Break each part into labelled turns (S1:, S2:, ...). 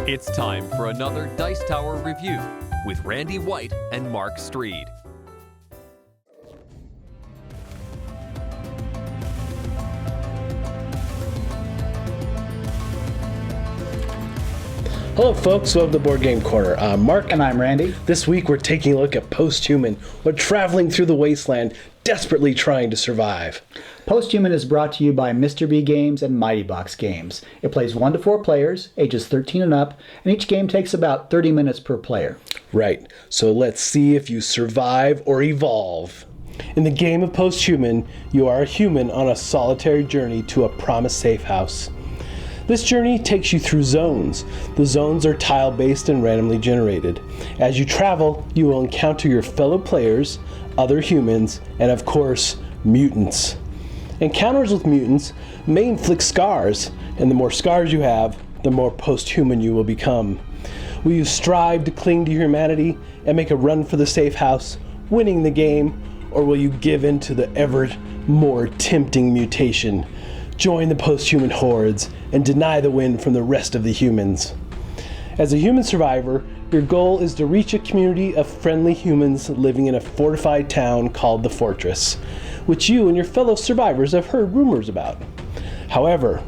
S1: It's time for another Dice Tower review with Randy White and Mark Streed.
S2: Hello folks, welcome to Board Game Corner. I'm Mark.
S3: And I'm Randy.
S2: This week we're taking a look at Posthuman. We're traveling through the wasteland, desperately trying to survive.
S3: Posthuman is brought to you by Mr. B Games and Mighty Box Games. It plays 1 to 4 players, ages 13 and up, and each game takes about 30 minutes per player.
S2: Right, so let's see if you survive or evolve. In the game of Posthuman, you are a human on a solitary journey to a promised safe house. This journey takes you through zones. The zones are tile-based and randomly generated. As you travel, you will encounter your fellow players, other humans, and of course, mutants. Encounters with mutants may inflict scars, and the more scars you have, the more post-human you will become. Will you strive to cling to humanity and make a run for the safe house, winning the game, or will you give in to the ever more tempting mutation? Join the post-human hordes and deny the win from the rest of the humans. As a human survivor, your goal is to reach a community of friendly humans living in a fortified town called the Fortress, which you and your fellow survivors have heard rumors about. However,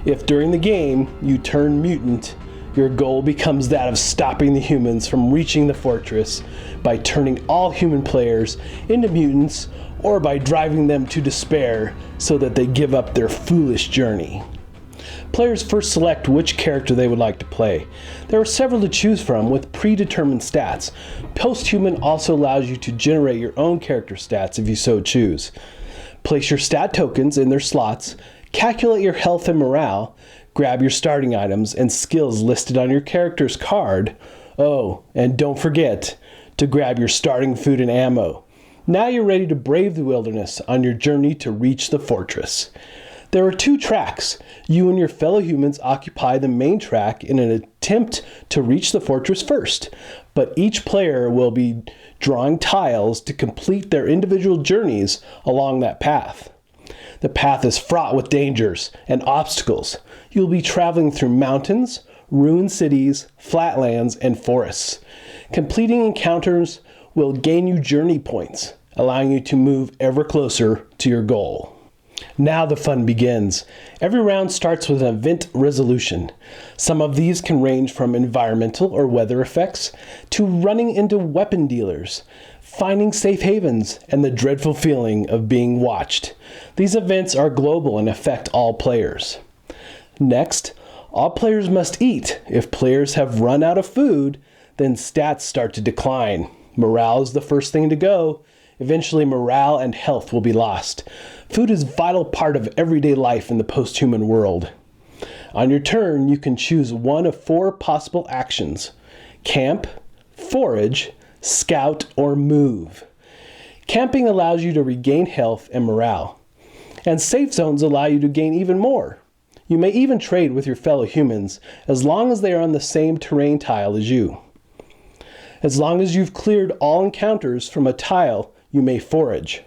S2: if during the game you turn mutant, your goal becomes that of stopping the humans from reaching the fortress by turning all human players into mutants or by driving them to despair so that they give up their foolish journey. Players first select which character they would like to play. There are several to choose from with predetermined stats. Posthuman also allows you to generate your own character stats if you so choose. Place your stat tokens in their slots, calculate your health and morale, grab your starting items and skills listed on your character's card. Oh, and don't forget to grab your starting food and ammo. Now you're ready to brave the wilderness on your journey to reach the fortress. There are 2 tracks. You and your fellow humans occupy the main track in an attempt to reach the fortress first, but each player will be drawing tiles to complete their individual journeys along that path. The path is fraught with dangers and obstacles. You'll be traveling through mountains, ruined cities, flatlands, and forests. Completing encounters will gain you journey points, allowing you to move ever closer to your goal. Now the fun begins. Every round starts with an event resolution. Some of these can range from environmental or weather effects to running into weapon dealers, finding safe havens, and the dreadful feeling of being watched. These events are global and affect all players. Next, all players must eat. If players have run out of food, then stats start to decline. Morale is the first thing to go. Eventually, morale and health will be lost. Food is a vital part of everyday life in the post-human world. On your turn, you can choose one of 4 possible actions: camp, forage, scout, or move. Camping allows you to regain health and morale, and safe zones allow you to gain even more. You may even trade with your fellow humans as long as they are on the same terrain tile as you. As long as you've cleared all encounters from a tile, you may forage.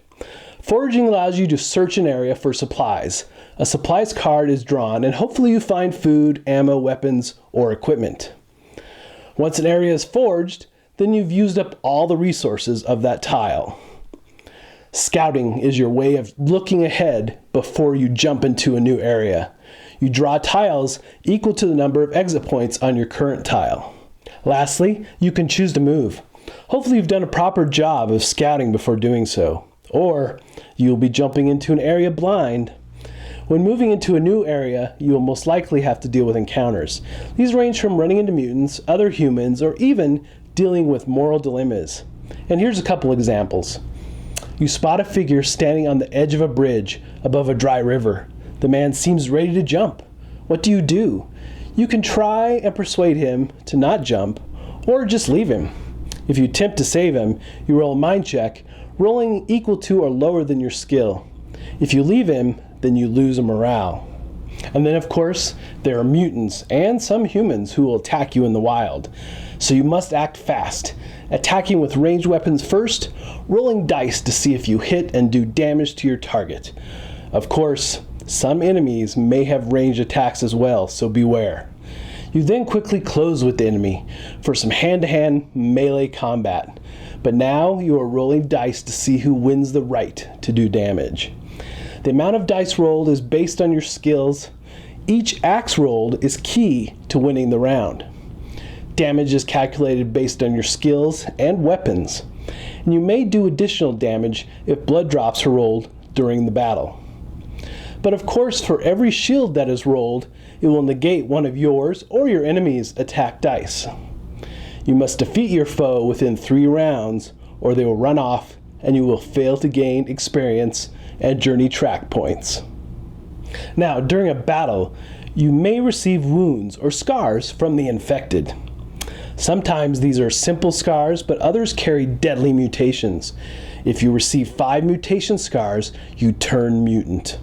S2: Foraging allows you to search an area for supplies. A supplies card is drawn and hopefully you find food, ammo, weapons, or equipment. Once an area is foraged, then you've used up all the resources of that tile. Scouting is your way of looking ahead before you jump into a new area. You draw tiles equal to the number of exit points on your current tile. Lastly, you can choose to move. Hopefully you've done a proper job of scouting before doing so, or you'll be jumping into an area blind. When moving into a new area, you will most likely have to deal with encounters. These range from running into mutants, other humans, or even dealing with moral dilemmas. And here's a couple examples. You spot a figure standing on the edge of a bridge above a dry river. The man seems ready to jump. What do? You can try and persuade him to not jump, or just leave him. If you attempt to save him, you roll a mind check, rolling equal to or lower than your skill. If you leave him, then you lose a morale. And then of course, there are mutants and some humans who will attack you in the wild. So you must act fast. attacking with ranged weapons first, rolling dice to see if you hit and do damage to your target. Of course, some enemies may have ranged attacks as well, so beware. You then quickly close with the enemy for some hand-to-hand melee combat. But now you are rolling dice to see who wins the right to do damage. The amount of dice rolled is based on your skills. Each axe rolled is key to winning the round. Damage is calculated based on your skills and weapons, and you may do additional damage if blood drops are rolled during the battle. But of course, for every shield that is rolled, it will negate one of yours or your enemy's attack dice. You must defeat your foe within 3 rounds, or they will run off and you will fail to gain experience and journey track points. Now, during a battle, you may receive wounds or scars from the infected. Sometimes these are simple scars, but others carry deadly mutations. If you receive 5 mutation scars, you turn mutant.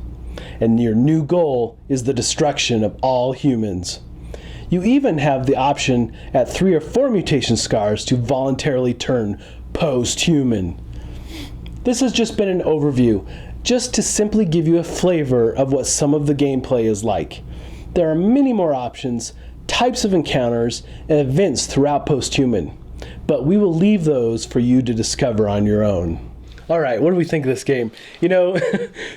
S2: And your new goal is the destruction of all humans. You even have the option at 3 or 4 mutation scars to voluntarily turn post-human. This has just been an overview, just to simply give you a flavor of what some of the gameplay is like. There are many more options, types of encounters, and events throughout Posthuman, but we will leave those for you to discover on your own. All right, what do we think of this game? You know,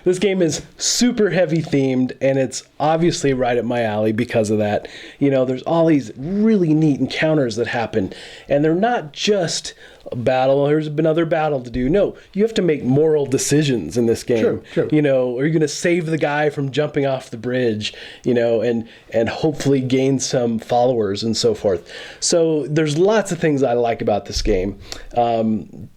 S2: this game is super heavy themed, and it's obviously right up my alley because of that. You know, there's all these really neat encounters that happen, and they're not just a battle, here's another battle to do. No, you have to make moral decisions in this game.
S3: True.
S2: You know, are you going to save the guy from jumping off the bridge, you know, and hopefully gain some followers and so forth. So there's lots of things I like about this game.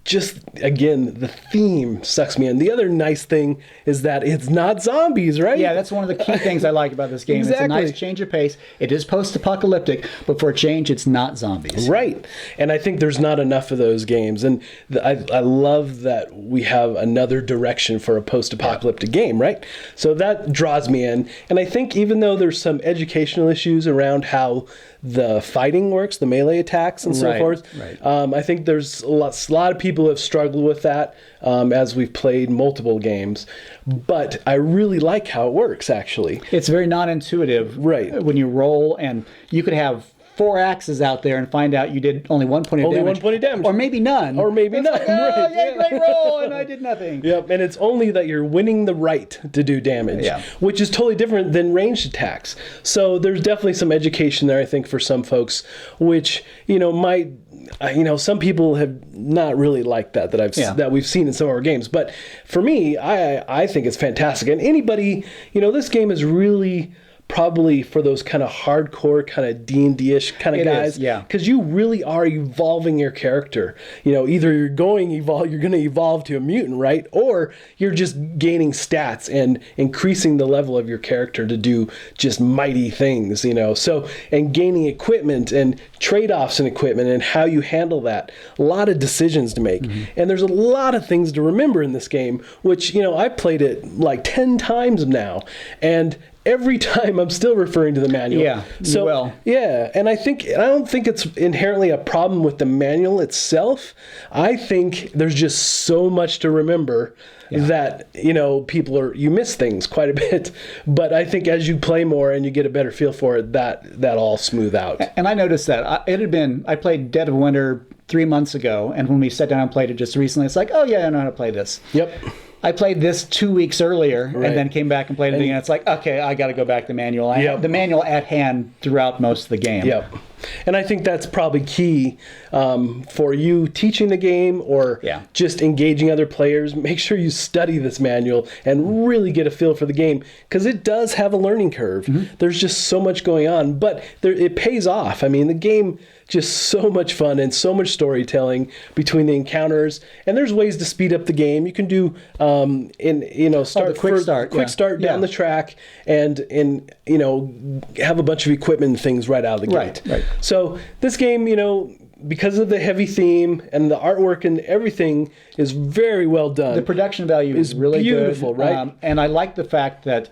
S2: Just, again, the theme sucks me in. The other nice thing is that it's not zombies, right?
S3: Yeah, that's one of the key things I like about this game.
S2: Exactly.
S3: It's a nice change of pace. It is post-apocalyptic, but for a change, it's not zombies.
S2: Right. And I think there's not enough of those games. And I love that we have another direction for a post-apocalyptic game, right? So that draws me in. And I think even though there's some educational issues around how the fighting works, the melee attacks and so forth, I think there's a lot of people have struggled with that as we've played multiple games. But I really like how it works, actually.
S3: It's very non-intuitive when you roll, and you could have 4 axes out there and find out you did only 1 point of damage.
S2: Only 1 point of damage.
S3: Or maybe none.
S2: Or maybe none.
S3: Like, oh, yeah, great roll, and I did nothing.
S2: Yep, and it's only that you're winning the right to do damage, which is totally different than ranged attacks. So there's definitely some education there, I think, for some folks, which, you know, might... you know, some people have not really liked that we've seen in some of our games. But for me, I think it's fantastic. And anybody, you know, this game is really... probably for those kind of hardcore, kind of D&D-ish kind of guys. Because you really are evolving your character. You know, either you're going to evolve to a mutant, right? Or you're just gaining stats and increasing the level of your character to do just mighty things, you know. So, and gaining equipment and trade-offs in equipment and how you handle that. A lot of decisions to make. And there's a lot of things to remember in this game, which, you know, I played it like 10 times now. And every time I'm still referring to the manual. And I don't think it's inherently a problem with the manual itself. I think there's just so much to remember that, you know, you miss things quite a bit. But I think as you play more and you get a better feel for it, that all smooth out.
S3: And I noticed that I played Dead of Winter 3 months ago, and when we sat down and played it just recently, it's like, oh yeah, I know how to play this.
S2: Yep.
S3: I played this 2 weeks earlier and then came back and played it again. It's like, okay, I got to go back to the manual. I have the manual at hand throughout most of the game.
S2: Yep. And I think that's probably key for you teaching the game or just engaging other players. Make sure you study this manual and really get a feel for the game, because it does have a learning curve. There's just so much going on, but it pays off. I mean, the game just so much fun and so much storytelling between the encounters, and there's ways to speed up the game. You can do quick start down the track and you know, have a bunch of equipment and things right out of the gate.
S3: Right.
S2: So this game, you know, because of the heavy theme and the artwork and everything is very well done.
S3: The production value is really
S2: beautiful,
S3: good.
S2: Right?
S3: And I like the fact that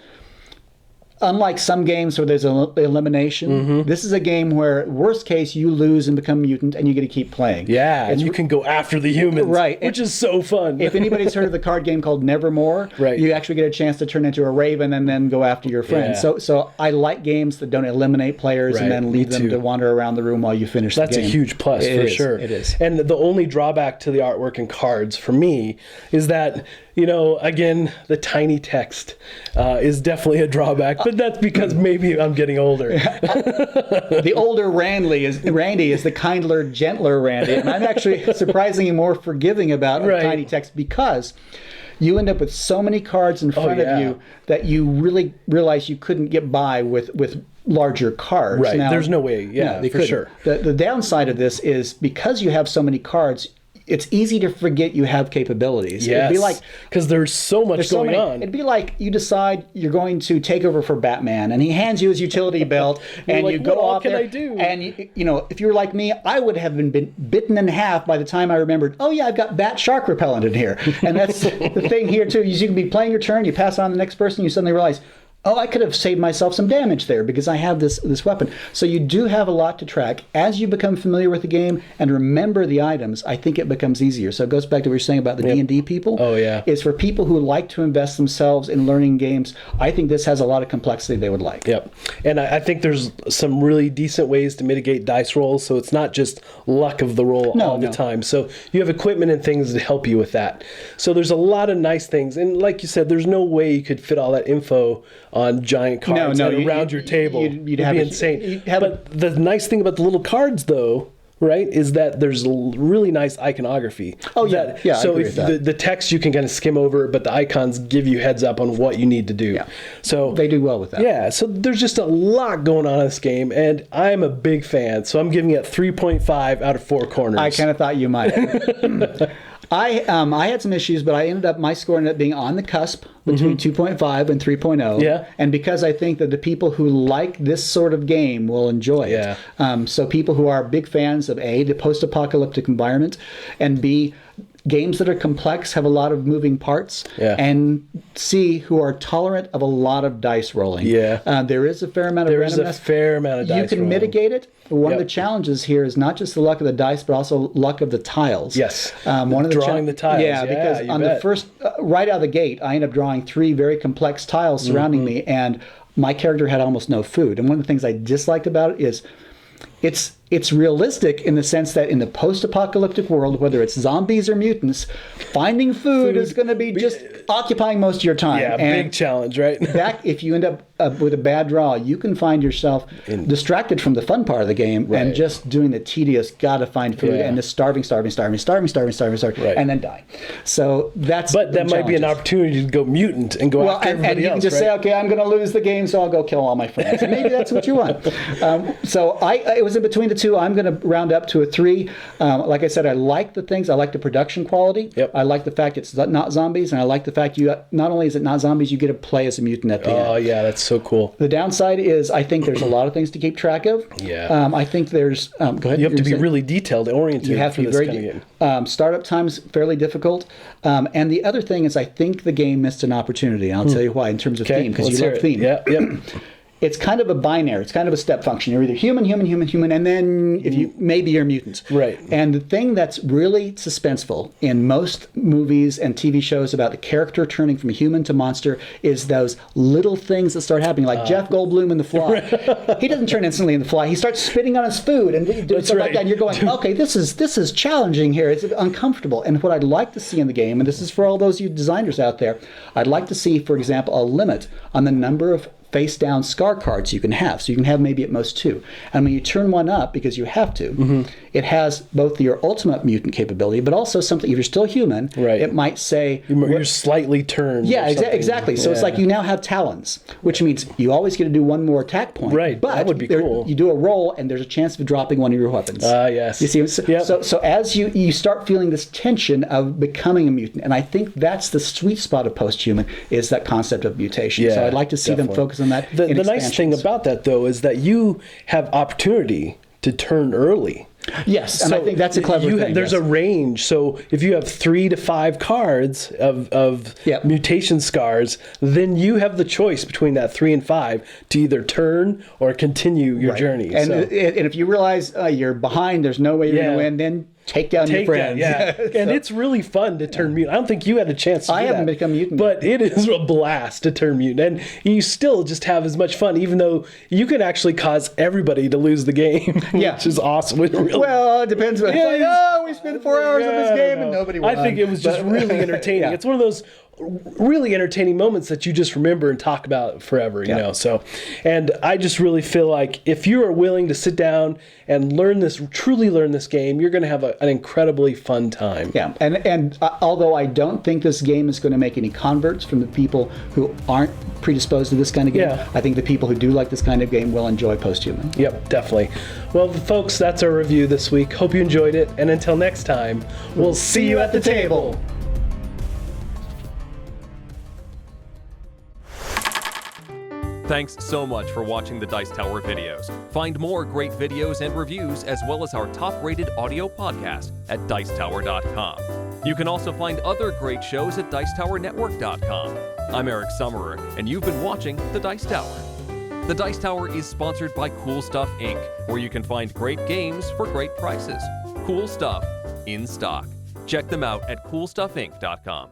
S3: unlike some games where there's an elimination, this is a game where, worst case, you lose and become mutant, and you get to keep playing.
S2: Yeah, and you can go after the humans,
S3: right?
S2: Which is so fun.
S3: If anybody's heard of the card game called Nevermore,
S2: right,
S3: you actually get a chance to turn into a raven and then go after your friends. So I like games that don't eliminate players and then leave them to wander around the room while you finish the game.
S2: That's a huge plus for sure.
S3: It is.
S2: And the only drawback to the artwork and cards for me is that, again, the tiny text is definitely a drawback, but that's because maybe I'm getting older.
S3: The older Randy is the kindler, gentler Randy, and I'm actually surprisingly more forgiving about tiny text because you end up with so many cards in front of you that you really realize you couldn't get by with larger cards.
S2: Right.
S3: Now,
S2: there's no way. Yeah,
S3: they
S2: for
S3: couldn't.
S2: sure.
S3: The downside of this is because you have so many cards, it's easy to forget you have capabilities.
S2: Yes,
S3: it'd be like,
S2: because there's so much going on.
S3: It'd be like you decide you're going to take over for Batman, and he hands you his utility belt, and you go off there. What can I do? And if you were like me, I would have been bitten in half by the time I remembered. Oh yeah, I've got bat shark repellent in here, and that's the thing here too. Is you can be playing your turn, you pass on to the next person, you suddenly realize, oh, I could have saved myself some damage there because I have this weapon. So you do have a lot to track. As you become familiar with the game and remember the items, I think it becomes easier. So it goes back to what you're saying about the D&D people.
S2: Oh, yeah.
S3: It's for people who like to invest themselves in learning games. I think this has a lot of complexity they would like.
S2: Yep. And I think there's some really decent ways to mitigate dice rolls, so it's not just luck of the roll all the time. So you have equipment and things to help you with that. So there's a lot of nice things. And like you said, there's no way you could fit all that info on giant cards around your table. It'd be insane. But the nice thing about the little cards, though, right, is that there's really nice iconography.
S3: Oh, yeah.
S2: So if the text you can kind of skim over, but the icons give you heads up on what you need to do. Yeah. So
S3: they do well with that.
S2: Yeah, so there's just a lot going on in this game, and I'm a big fan, so I'm giving it 3.5 out of 4 corners.
S3: I kind of thought you might. I had some issues, but my score ended up being on the cusp between 2.5 and 3.0.
S2: Yeah.
S3: And because I think that the people who like this sort of game will enjoy it. Yeah. So people who are big fans of A, the post-apocalyptic environment, and B, games that are complex, have a lot of moving parts, and C, who are tolerant of a lot of dice rolling. Yeah. There is a fair amount of randomness.
S2: There is a fair amount of dice rolling.
S3: You can mitigate it. One of the challenges here is not just the luck of the dice, but also luck of the tiles.
S2: Yes.
S3: One of the
S2: drawing the tiles.
S3: Yeah, because on the first, right out of the gate, I ended up drawing 3 very complex tiles surrounding me, and my character had almost no food. And one of the things I disliked about it is it's realistic in the sense that in the post-apocalyptic world, whether it's zombies or mutants, finding food is going to be just occupying most of your time.
S2: Yeah,
S3: and
S2: big challenge, right?
S3: If you end up with a bad draw, you can find yourself distracted from the fun part of the game and just doing the tedious, gotta find food and just starving, and then die. So
S2: But that might be an opportunity to go mutant and go after everybody else.
S3: And you can just say, okay, I'm going to lose the game, so I'll go kill all my friends. And maybe that's what you want. So it was in between the two. I'm going to round up to a 3. Like I said, I like the things. I like the production quality. Yep. I like the fact it's not zombies, and I like the fact not only is it not zombies, you get to play as a mutant at the end.
S2: Oh, yeah, that's so cool.
S3: The downside is I think there's a lot of things to keep track of.
S2: Yeah.
S3: I think there's... go ahead.
S2: You have to be really detailed oriented.
S3: You have to be very... startup time's fairly difficult. And the other thing is I think the game missed an opportunity. And I'll tell you why in terms of theme, because you love theme.
S2: Yeah, yep.
S3: It's kind of a binary. It's kind of a step function. You're either human, and then maybe you're mutant.
S2: Right.
S3: And the thing that's really suspenseful in most movies and TV shows about the character turning from human to monster is those little things that start happening, like Jeff Goldblum in The Fly. He doesn't turn instantly in The Fly. He starts spitting on his food and doing stuff like that. And you're going, okay, this is challenging here. It's uncomfortable. And what I'd like to see in the game, and this is for all those you designers out there, I'd like to see, for example, a limit on the number of face-down scar cards you can have. So you can have maybe at most 2. And when you turn one up, because you have to, it has both your ultimate mutant capability, but also something, if you're still human, it might say...
S2: You're slightly turned.
S3: Yeah, exactly. So it's like you now have talons, which means you always get to do one more attack point.
S2: Right,
S3: but
S2: that would be cool.
S3: You do a roll, and there's a chance of dropping one of your weapons.
S2: Yes.
S3: You see? So as you start feeling this tension of becoming a mutant, and I think that's the sweet spot of Posthuman, is that concept of mutation. So I'd like to see them focus on that.
S2: The nice thing about that, though, is that you have opportunity to turn early.
S3: Yes, and I think that's a clever thing.
S2: There's
S3: yes.
S2: a range. So if you have 3 to 5 cards of
S3: Yep.
S2: mutation scars, then you have the choice between that 3 and 5 to either turn or continue your journey.
S3: And,
S2: So-
S3: and if you realize you're behind, there's no way you're going to win, then take down your friends.
S2: That, yeah. And it's really fun to turn mutant. I don't think you had a chance to do
S3: I haven't
S2: that,
S3: become mutant
S2: but it is a blast to turn mutant. And you still just have as much fun, even though you can actually cause everybody to lose the game,
S3: Yeah.
S2: which is awesome. Really,
S3: Well, it depends. It's
S2: Yeah,
S3: like, oh, we spent 4 hours on this game and nobody won.
S2: I think it was just really entertaining.
S3: Yeah.
S2: It's one of those really entertaining moments that you just remember and talk about forever, you know. So, and I just really feel like if you are willing to sit down and truly learn this game, you're going to have an incredibly fun time.
S3: Yeah, and although I don't think this game is going to make any converts from the people who aren't predisposed to this kind of game,
S2: Yeah.
S3: I think the people who do like this kind of game will enjoy Posthuman.
S2: Yep, definitely. Well, folks, that's our review this week. Hope you enjoyed it. And until next time, we'll see you at the table.
S1: Thanks so much for watching the Dice Tower videos. Find more great videos and reviews, as well as our top-rated audio podcast at Dicetower.com. You can also find other great shows at Dicetowernetwork.com. I'm Eric Summerer, and you've been watching The Dice Tower. The Dice Tower is sponsored by Cool Stuff Inc., where you can find great games for great prices. Cool stuff in stock. Check them out at CoolStuffInc.com.